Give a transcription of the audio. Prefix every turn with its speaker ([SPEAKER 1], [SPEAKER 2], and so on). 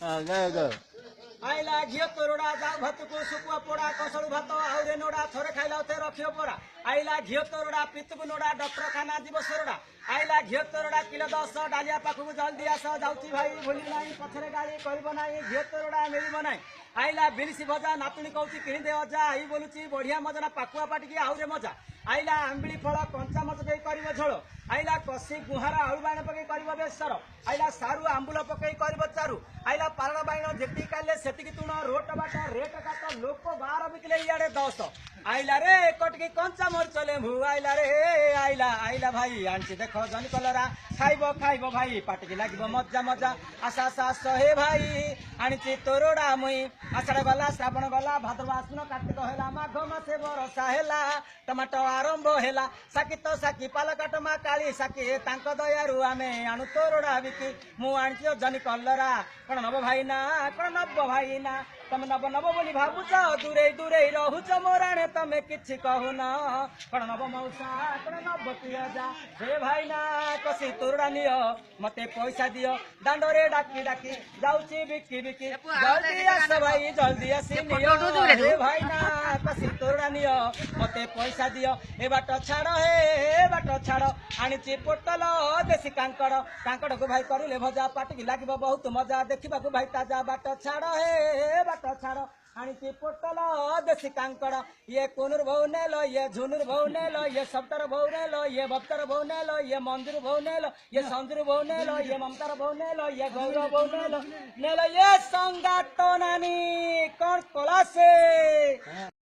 [SPEAKER 1] आइला घियो तोरड़ा जाऊ भात को सुकुआ पोड़ा कसलू भात आउरे नोड़ा थोड़े खाइला थे रखियो पोड़ा आइला घियो तोरड़ा पितुक नोड़ा डॉक्टर खाना जीव सोरड़ा आइला घियो तोरड़ा किलो 10 डालिया पाखु जल्दी आस जाउची भाई भूली नाही पछरे गाड़ी करबो नाही घियो तोरड़ा मिलिबो नाही आइला बिलिसी भजा नातुणी कहूची किणी दे अजा आई बोलुची बढ़िया मजा पाकुआ पाटिकी आउरे मजा आइला आंबिली फल कंचा मच पकई करिवो झोल आइला कसी गुहार आलू बाण पकई करिवो बेसर आइला सारू आंबुल पकई करिवो चारू आइला पारण बाण जेती काले सेतिकी तुण रोट बाटा रेट काट लोक 12 बिकले इयाडे 10 आइला रे कटकी कंचा मरच लेम्बू आइला रे आइला आइला भाई आंची देखो जन कलरा खाइबो खाइबो भाई पाटिकी लागिबो मजा मजा आशा सास हे भाई आनिची तोरड़ा मुई आषाढ़ गला श्रावण गला भाद्रव आश्विन कार्तिक हेला माघ मासे बरसा हेला टमाटो आरंभ हेला साकी तो साकी पाल काटमा काली साकी तांक दयारु आमे आणु तोरड़ा बिकी मु आनिची जनी कलरा कौन नब भाई ना कौन नब भाई ना तमे नब नब बोली भावुच दूरे दूरे रहुच मोराणे तमे किछि कहून कौन नब मौसा कौन नब पिया हे भाई ना कसी तोरड़ा नियो मते पैसा दियो दांड रे डाकी डाकी जाउची बिकी बिकी जल्दी आस भाई जल्दी आसी नियो हे भाई ना कसी तोरड़ा नियो मते पैसा दियो ए बाट छाड़ हे बाट छाड़ आनिची पोटल देसी कांकड़ कांकड़ को भाई करिले भजा पाटिकी लागिबो बहुत मजा देखिबा को भाई ताजा बाट छाड़ हे बाट छाड़ आनिची पोटल देसी कांकड़ ये कोनुर भौ नेलो ये झुनुर भौ नेलो ये सप्तर भौ नेलो ये बप्तर भौ नेलो ये मंदिर भौ नेलो ये संजुर भौ नेलो ये ममतार भौ नेलो ये गौरव भौ नेलो नेलो ये संगातो नानी कौन कला से